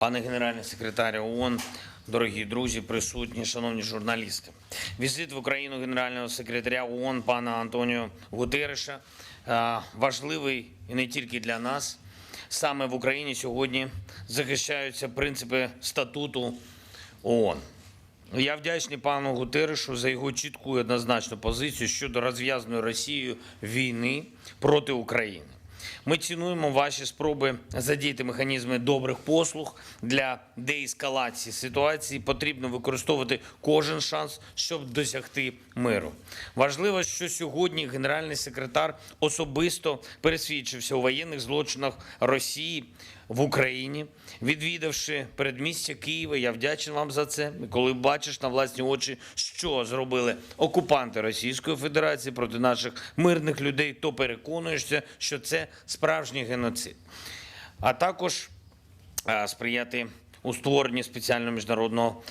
Пане генеральний секретар ООН, дорогі друзі, присутні, шановні журналісти. Візит в Україну генерального секретаря ООН пана Антоніо Гутерреша важливий і не тільки для нас. Саме в Україні сьогодні захищаються принципи статуту ООН. Я вдячний пану Гутеррешу за його чітку і однозначну позицію щодо розв'язаної Росією війни проти України. Ми цінуємо ваші спроби задіяти механізми добрих послуг для деескалації ситуації. Потрібно використовувати кожен шанс, щоб досягти миру. Важливо, що сьогодні генеральний секретар особисто пересвідчився у воєнних злочинах Росії в Україні, відвідавши передмістя Києва. Я вдячний вам за це. І коли бачиш на власні очі, що зробили окупанти Російської Федерації проти наших мирних людей, то переконуєшся, що це справжній геноцид. А також сприяти у створенні спеціального міжнародного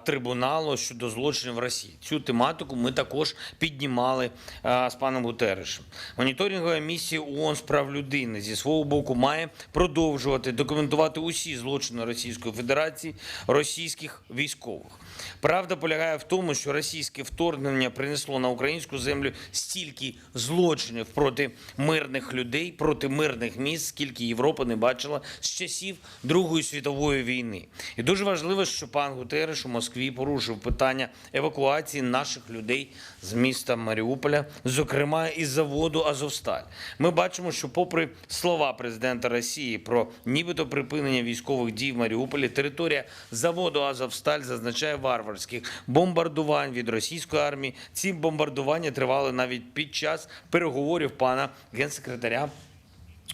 трибуналу щодо злочинів Росії. Цю тематику ми також піднімали з паном Гутеррешем. Моніторингова місія ООН з прав людини зі свого боку має продовжувати документувати усі злочини Російської Федерації, російських військових. Правда полягає в тому, що російське вторгнення принесло на українську землю стільки злочинів проти мирних людей, проти мирних міст, скільки Європа не бачила з часів Другої світової війни. І дуже важливо, що пан Гутерреш у Москві порушив питання евакуації наших людей з міста Маріуполя, зокрема із заводу «Азовсталь». Ми бачимо, що попри слова президента Росії про нібито припинення військових дій в Маріуполі, територія заводу «Азовсталь» зазначає варварських бомбардувань від російської армії. Ці бомбардування тривали навіть під час переговорів пана генсекретаря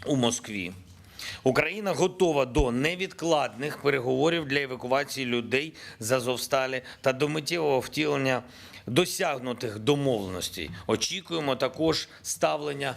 у Москві. Україна готова до невідкладних переговорів для евакуації людей з Азовсталі та до миттєвого втілення досягнутих домовленостей. Очікуємо також ставлення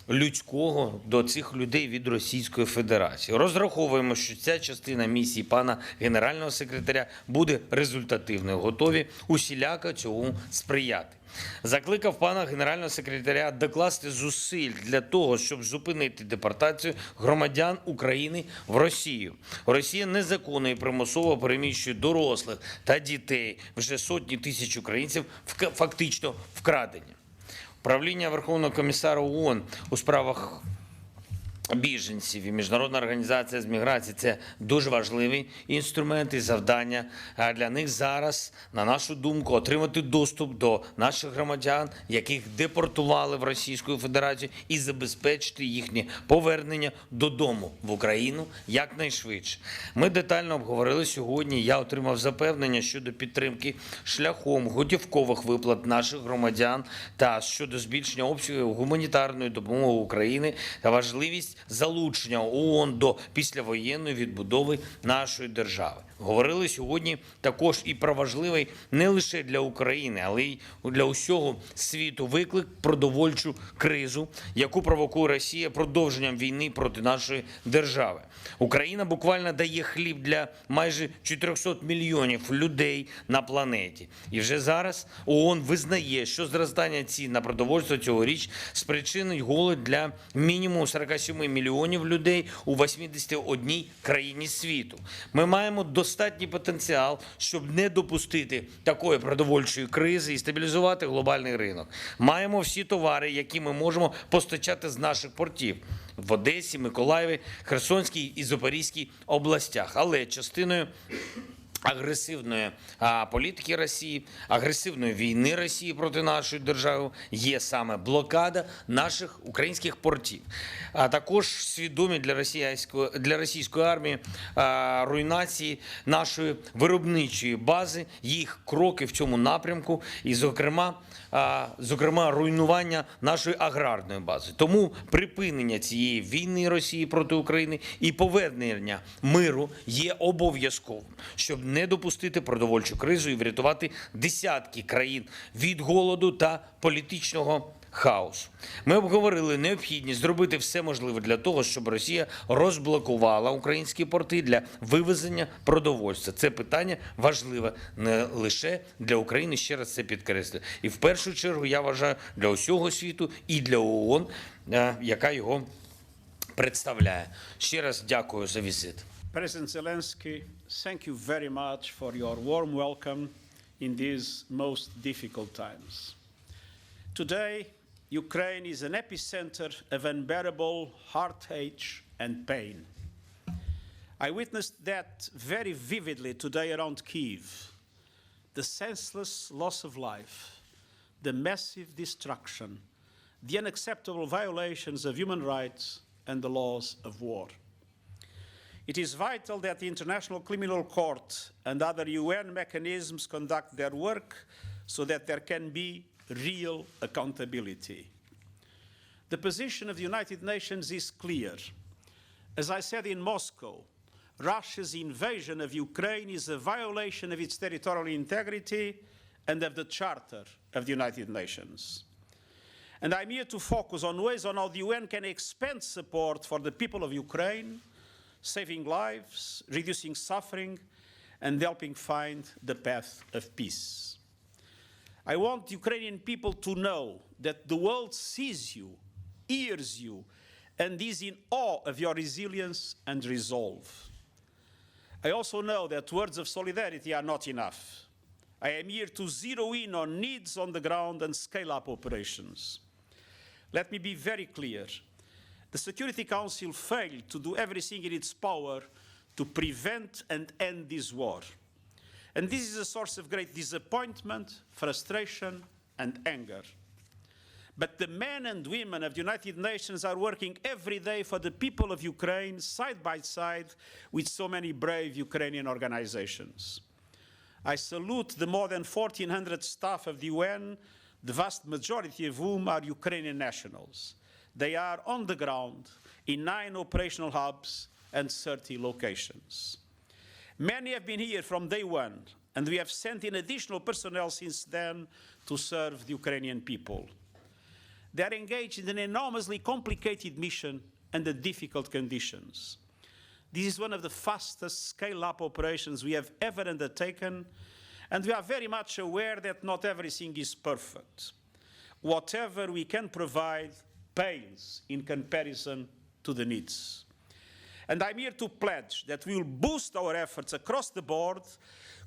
людського до цих людей від Російської Федерації. Розраховуємо, що ця частина місії пана генерального секретаря буде результативною. Готові усіляко цьому сприяти. Закликав пана генерального секретаря докласти зусиль для того, щоб зупинити депортацію громадян України в Росію. Росія незаконно і примусово переміщує дорослих та дітей. Вже сотні тисяч українців фактично вкрадені. Управління Верховного комісара ООН у справах біженців і Міжнародна організація з міграції – це дуже важливі інструменти і завдання для них зараз, на нашу думку, отримати доступ до наших громадян, яких депортували в Російську Федерацію, і забезпечити їхнє повернення додому в Україну якнайшвидше. Ми детально обговорили сьогодні, я отримав запевнення щодо підтримки шляхом готівкових виплат наших громадян та щодо збільшення обсягів гуманітарної допомоги України та важливість залучення ООН до післявоєнної відбудови нашої держави. Говорили сьогодні також і про важливий не лише для України, але й для усього світу виклик продовольчу кризу, яку провокує Росія продовженням війни проти нашої держави. Україна буквально дає хліб для майже 400 мільйонів людей на планеті. І вже зараз ООН визнає, що зростання цін на продовольство цьогоріч спричинить голод для мінімум 47 мільйонів людей у 81 країні світу. Ми маємо достатній потенціал, щоб не допустити такої продовольчої кризи і стабілізувати глобальний ринок. Маємо всі товари, які ми можемо постачати з наших портів в Одесі, Миколаєві, Херсонській і Запорізькій областях. Але частиною агресивної політики Росії, агресивної війни Росії проти нашої держави є саме блокада наших українських портів. А також свідомі для російської армії руйнації нашої виробничої бази, їх кроки в цьому напрямку і, зокрема, руйнування нашої аграрної бази. Тому припинення цієї війни Росії проти України і повернення миру є обов'язковим, щоб не допустити продовольчу кризу і врятувати десятки країн від голоду та політичного хаосу. Ми обговорили необхідність зробити все можливе для того, щоб Росія розблокувала українські порти для вивезення продовольства. Це питання важливе не лише для України, ще раз це підкреслюю. І в першу чергу, я вважаю, для усього світу і для ООН, яка його представляє. Ще раз дякую за візит. President Zelenskyy, thank you very much for your warm welcome in these most difficult times. Today, Ukraine is an epicenter of unbearable heartache and pain. I witnessed that very vividly today around Kyiv. The senseless loss of life, the massive destruction, the unacceptable violations of human rights and the laws of war. It is vital that the International Criminal Court and other UN mechanisms conduct their work so that there can be real accountability. The position of the United Nations is clear. As I said in Moscow, Russia's invasion of Ukraine is a violation of its territorial integrity and of the Charter of the United Nations. And I'm here to focus on ways on how the UN can expand support for the people of Ukraine, saving lives, reducing suffering, and helping find the path of peace. I want Ukrainian people to know that the world sees you, hears you, and is in awe of your resilience and resolve. I also know that words of solidarity are not enough. I am here to zero in on needs on the ground and scale up operations. Let me be very clear. The Security Council failed to do everything in its power to prevent and end this war. And this is a source of great disappointment, frustration, and anger. But the men and women of the United Nations are working every day for the people of Ukraine, side by side with so many brave Ukrainian organizations. I salute the more than 1,400 staff of the UN, the vast majority of whom are Ukrainian nationals. They are on the ground in 9 operational hubs and 30 locations. Many have been here from day one, and we have sent in additional personnel since then to serve the Ukrainian people. They are engaged in an enormously complicated mission under difficult conditions. This is one of the fastest scale-up operations we have ever undertaken, and we are very much aware that not everything is perfect. Whatever we can provide pales in comparison to the needs. And I'm here to pledge that we will boost our efforts across the board,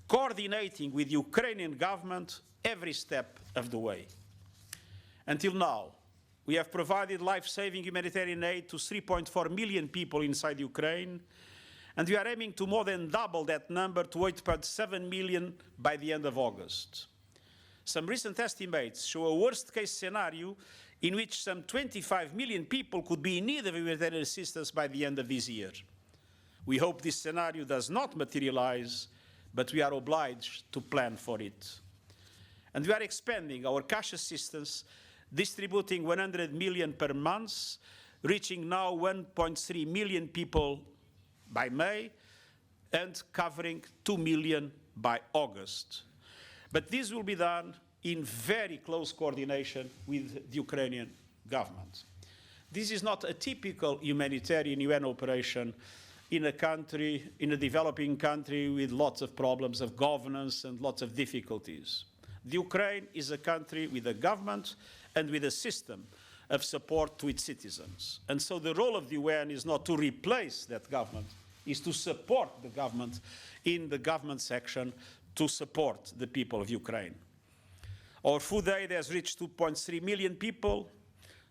coordinating with the Ukrainian government every step of the way. Until now, we have provided life-saving humanitarian aid to 3.4 million people inside Ukraine, and we are aiming to more than double that number to 8.7 million by the end of August. Some recent estimates show a worst-case scenario in which some 25 million people could be in need of humanitarian assistance by the end of this year. We hope this scenario does not materialize, but we are obliged to plan for it. And we are expanding our cash assistance, distributing 100 million per month, reaching now 1.3 million people by May, and covering 2 million by August. But this will be done in very close coordination with the Ukrainian government. This is not a typical humanitarian UN operation in a country, in a developing country with lots of problems of governance and lots of difficulties. The Ukraine is a country with a government and with a system of support to its citizens. And so the role of the UN is not to replace that government, is to support the government in the government section to support the people of Ukraine. Our food aid has reached 2.3 million people,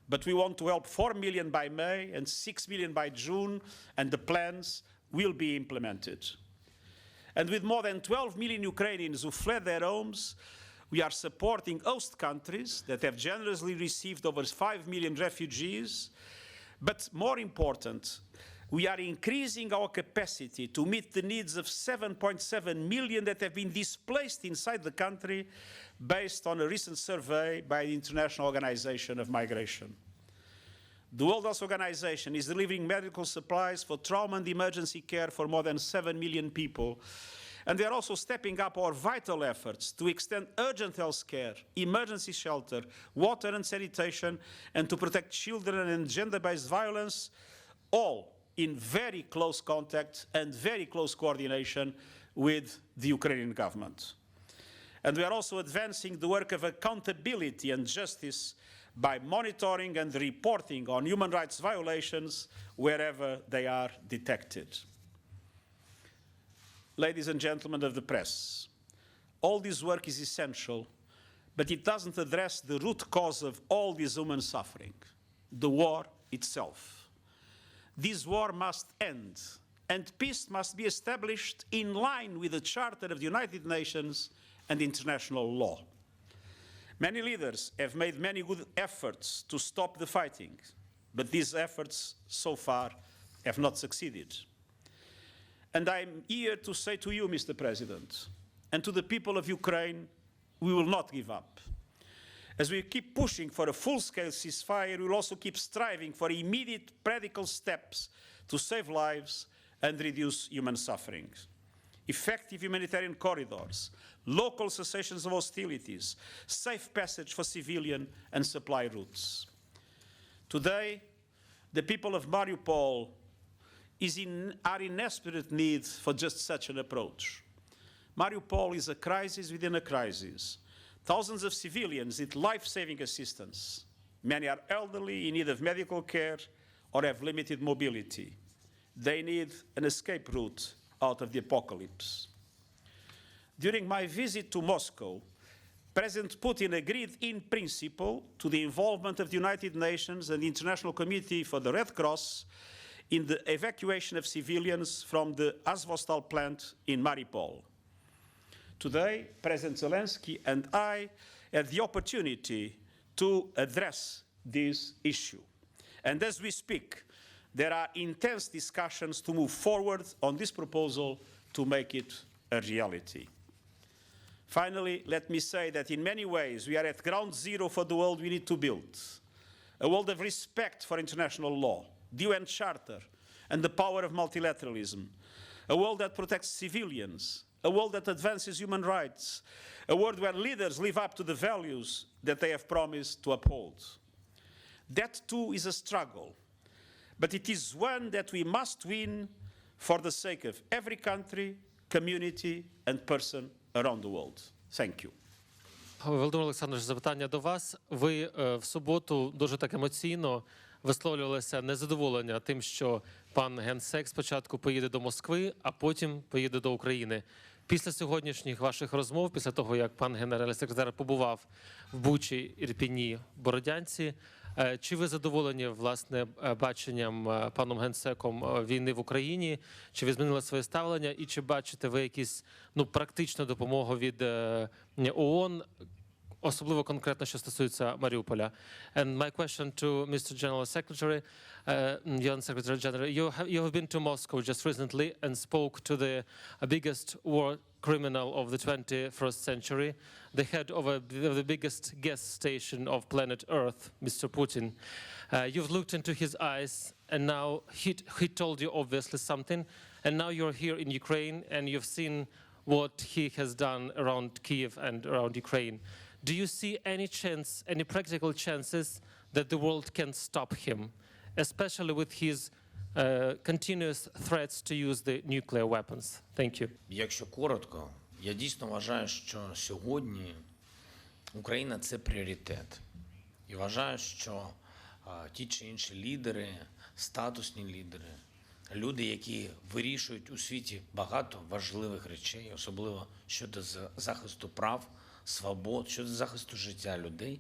but we want to help 4 million by May and 6 million by June, and the plans will be implemented. And with more than 12 million Ukrainians who fled their homes, we are supporting host countries that have generously received over 5 million refugees. But more important, we are increasing our capacity to meet the needs of 7.7 million that have been displaced inside the country based on a recent survey by the International Organization of Migration. The World Health Organization is delivering medical supplies for trauma and emergency care for more than 7 million people. And we are also stepping up our vital efforts to extend urgent health care, emergency shelter, water and sanitation, and to protect children and gender-based violence, all in very close contact and very close coordination with the Ukrainian government. And we are also advancing the work of accountability and justice by monitoring and reporting on human rights violations wherever they are detected. ladies and gentlemen of the press, all this work is essential, but it doesn't address the root cause of all this human suffering, the war itself. This war must end, and peace must be established in line with the Charter of the United Nations and international law. Many leaders have made many good efforts to stop the fighting, but these efforts so far have not succeeded. And I'm here to say to you, Mr. President, and to the people of Ukraine, we will not give up. As we keep pushing for a full-scale ceasefire, we will also keep striving for immediate practical steps to save lives and reduce human suffering. Effective humanitarian corridors, local cessations of hostilities, safe passage for civilian and supply routes. Today, the people of Mariupol are in desperate need for just such an approach. Mariupol is a crisis within a crisis. Thousands of civilians need life-saving assistance. Many are elderly, in need of medical care, or have limited mobility. They need an escape route out of the apocalypse. During my visit to Moscow, President Putin agreed in principle to the involvement of the United Nations and the International Committee for the Red Cross in the evacuation of civilians from the Azovstal plant in Mariupol. Today, President Zelenskyy and I had the opportunity to address this issue. And as we speak, there are intense discussions to move forward on this proposal to make it a reality. Finally, let me say that in many ways we are at ground zero for the world we need to build. A world of respect for international law, the UN Charter, and the power of multilateralism. A world that protects civilians. A world that advances human rights. A world where leaders live up to the values that they have promised to uphold. That too is a struggle, but it is one that we must win for the sake of every country, community, and person around the world. Thank you. Володимир Олександрович, запитання до вас. Ви в суботу дуже так емоційно висловлювалися незадоволення тим, що пан генсек спочатку поїде до Москви, а потім поїде до України. Після сьогоднішніх ваших розмов, після того, як пан генеральний секретар побував в Бучі, Ірпені, Бородянці, чи ви задоволені, власне, баченням паном генсеком війни в Україні? Чи ви змінили своє ставлення? І чи бачите ви якісь практичну допомогу від ООН, особливо конкретно, що стосується Маріуполя? And my question to Mr. General Secretary, UN Secretary General, you have been to Moscow just recently and spoke to the biggest war criminal of the 21st century, the head of the biggest gas station of planet Earth, Mr. Putin. You've looked into his eyes, and now he told you obviously something, and now you're here in Ukraine, and you've seen what he has done around Kyiv and around Ukraine. Do you see any chance, any practical chances that the world can stop him, especially with his continuous threats to use the nuclear weapons? Thank you. Якщо коротко, я дійсно вважаю, що сьогодні Україна – це пріоритет. І вважаю, що ті чи інші лідери, статусні лідери, люди, які вирішують у світі багато важливих речей, особливо щодо захисту прав, свобод, щодо захисту життя людей,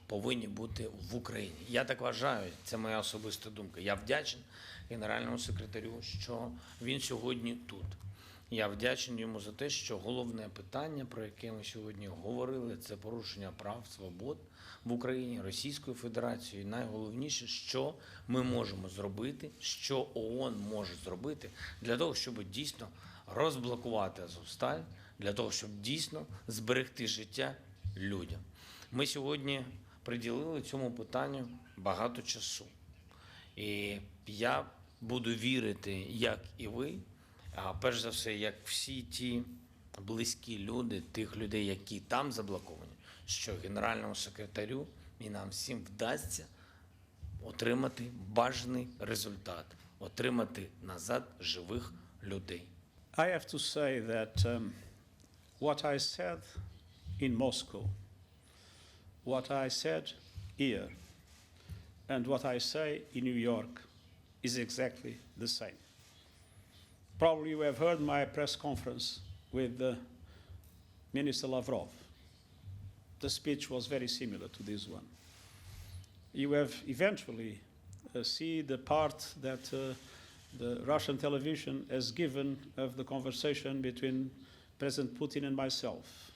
повинні бути в Україні. Я так вважаю, це моя особиста думка. Я вдячний генеральному секретарю, що він сьогодні тут. Я вдячний йому за те, що головне питання, про яке ми сьогодні говорили, це порушення прав, свобод в Україні, Російською Федерацією. І найголовніше, що ми можемо зробити, що ООН може зробити для того, щоб дійсно розблокувати Азовсталь, для того, щоб дійсно зберегти життя людям. Ми сьогодні приділили цьому питанню багато часу. І я буду вірити, як і ви, а перш за все, як всі ті близькі люди, тих людей, які там заблоковані, що генеральному секретарю і нам всім вдасться отримати бажаний результат, отримати назад живих людей. I have to say that what I said in Moscow, what I said here, and what I say in New York is exactly the same. Probably you have heard my press conference with Minister Lavrov. The speech was very similar to this one. You have eventually see the part that the Russian television has given of the conversation between President Putin and myself.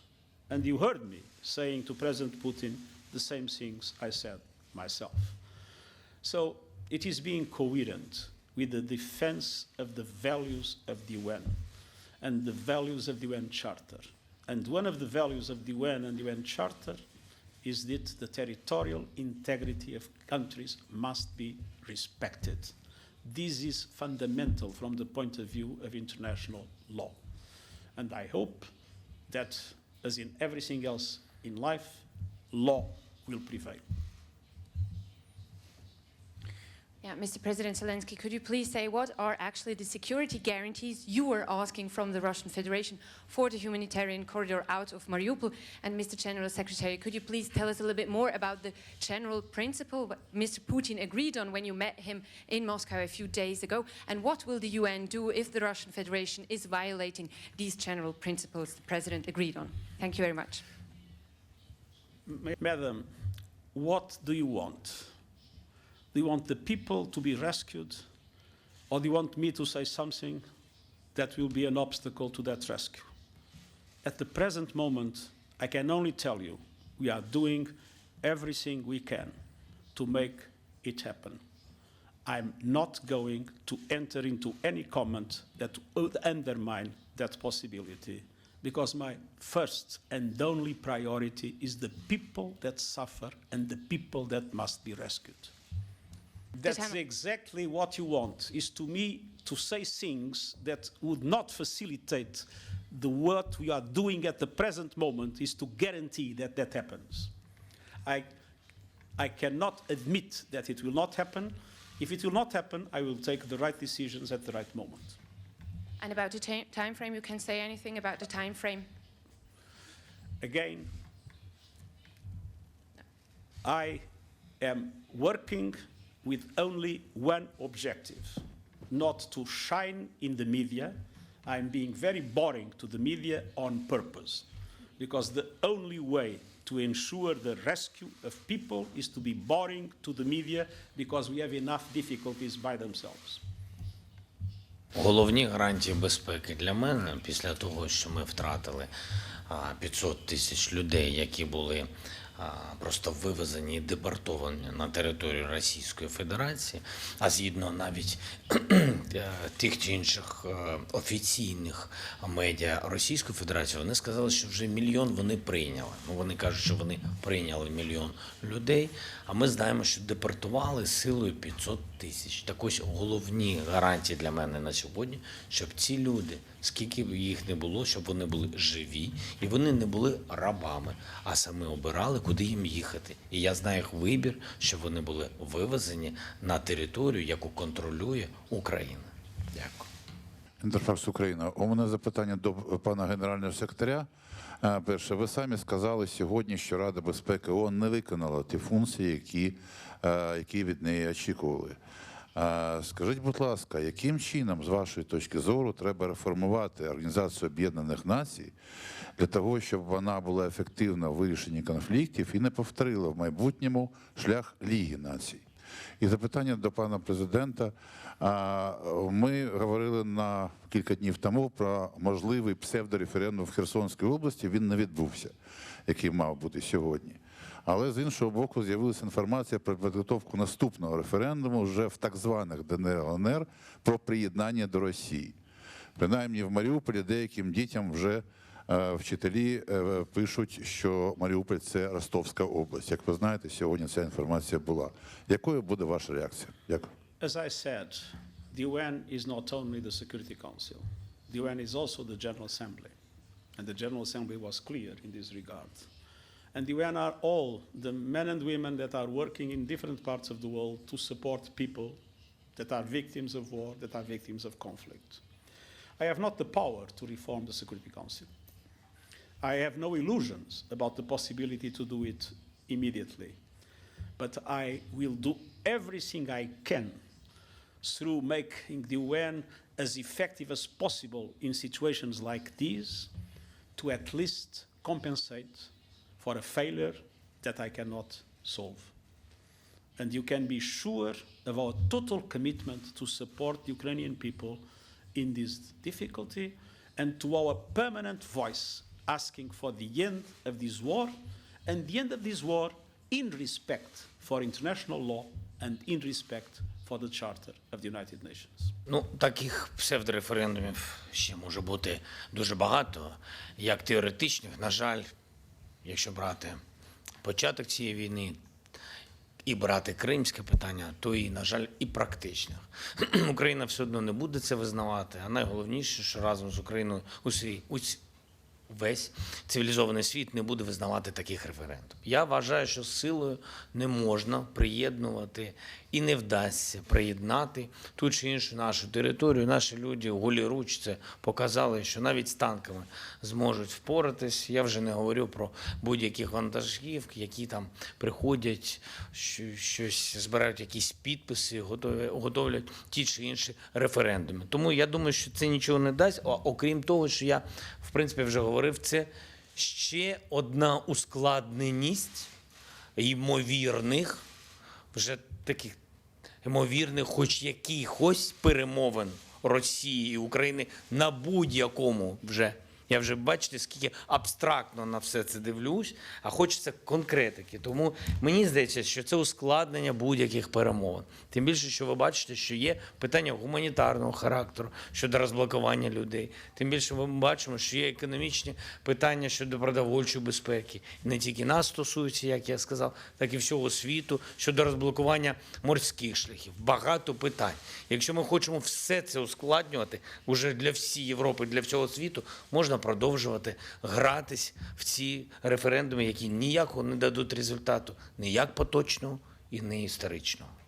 And you heard me saying to President Putin the same things I said myself. So it is being coherent with the defense of the values of the UN and the values of the UN Charter. And one of the values of the UN and the UN Charter is that the territorial integrity of countries must be respected. This is fundamental from the point of view of international law. And I hope that, as in everything else in life, law will prevail. Yeah, Mr. President Zelenskyy, could you please say what are actually the security guarantees you were asking from the Russian Federation for the humanitarian corridor out of Mariupol? And Mr. General Secretary, could you please tell us a little bit more about the general principle what Mr. Putin agreed on when you met him in Moscow a few days ago? And what will the UN do if the Russian Federation is violating these general principles the President agreed on? Thank you very much. Madam, what do you want? Do you want the people to be rescued, or do you want me to say something that will be an obstacle to that rescue? At the present moment, I can only tell you we are doing everything we can to make it happen. I'm not going to enter into any comment that would undermine that possibility, because my first and only priority is the people that suffer and the people that must be rescued. That's exactly what you want, is to me to say things that would not facilitate the what we are doing at the present moment is to guarantee that that happens. I cannot admit that it will not happen. If it will not happen, I will take the right decisions at the right moment. And about the time frame, you can say anything about the time frame? Again, I am working with only one objective, not to shine in the media. I'm being very boring to the media on purpose, because the only way to ensure the rescue of people is to be boring to the media, because we have enough difficulties by themselves. Головні гарантії безпеки для мене після того, що ми втратили 500 тисяч людей, які були просто вивезені і депортовані на територію Російської Федерації, а згідно навіть тих чи інших офіційних медіа Російської Федерації, вони сказали, що вже 1 мільйон вони прийняли. Ну, вони кажуть, що вони прийняли 1 мільйон людей, а ми знаємо, що депортували силою 500 тисяч. Так ось головні гарантії для мене на сьогодні, щоб ці люди, скільки б їх не було, щоб вони були живі, і вони не були рабами, а самі обирали, куди їм їхати. І я знаю їх вибір, щоб вони були вивезені на територію, яку контролює Україна. Дякую. Інтерфакс Україна. У мене запитання до пана генерального секретаря. Перше, ви самі сказали сьогодні, що Рада безпеки ООН не виконала ті функції, які від неї очікували. Скажіть, будь ласка, яким чином, з вашої точки зору, треба реформувати Організацію Об'єднаних Націй для того, щоб вона була ефективна в вирішенні конфліктів і не повторила в майбутньому шлях Ліги Націй? І запитання до пана президента. Ми говорили кілька днів тому про можливий псевдореферендум в Херсонській області. Він не відбувся, який мав бути сьогодні. Але з іншого боку з'явилася інформація про підготовку наступного референдуму вже в так званих ДНР, ЛНР про приєднання до Росії. Принаймні в Маріуполі деяким дітям вже вчителі пишуть, що Маріуполь – це Ростовська область. Як ви знаєте, сьогодні ця інформація була. Якою буде ваша реакція? Дякую. As I said, the UN is not only the Security Council. The UN is also the General Assembly. And the General Assembly was clear in this regard. And the UN are all the men and women that are working in different parts of the world to support people that are victims of war, that are victims of conflict. I have not the power to reform the Security Council. I have no illusions about the possibility to do it immediately. But I will do everything I can through making the UN as effective as possible in situations like these to at least compensate for a failure that I cannot solve. And you can be sure of our total commitment to support the Ukrainian people in this difficulty and to our permanent voice asking for the end of this war and the end of this war in respect for international law and in respect for the Charter of the United Nations. Ну, таких псевдореферендумів ще може бути дуже багато, як теоретичних, на жаль, якщо брати початок цієї війни і брати кримське питання, то і, на жаль, і практичних. Україна все одно не буде це визнавати, а найголовніше, що разом з Україною весь цивілізований світ не буде визнавати таких референдумів. Я вважаю, що силою не можна приєднувати і не вдасться приєднати ту чи іншу нашу територію. Наші люди голіруч це показали, що навіть з танками зможуть впоратись. Я вже не говорю про будь-яких вантажівки, які там приходять, щось збирають якісь підписи, готовлять ті чи інші референдуми. Тому я думаю, що це нічого не дасть, окрім того, що я, в принципі, вже говорив, це ще одна ускладненість ймовірних, вже таких ймовірних хоч якихось перемовин Росії і України на будь-якому вже. Я вже, бачите, скільки абстрактно на все це дивлюсь, а хочеться конкретики. Тому мені здається, що це ускладнення будь-яких перемовин. Тим більше, що ви бачите, що є питання гуманітарного характеру щодо розблокування людей. Тим більше ми бачимо, що є економічні питання щодо продовольчої безпеки. І не тільки нас стосується, як я сказав, так і всього світу, щодо розблокування морських шляхів. Багато питань. Якщо ми хочемо все це ускладнювати уже для всієї Європи, для всього світу, можна продовжувати гратись в ці референдуми, які ніякого не дадуть результату, ні як поточного і не історичного.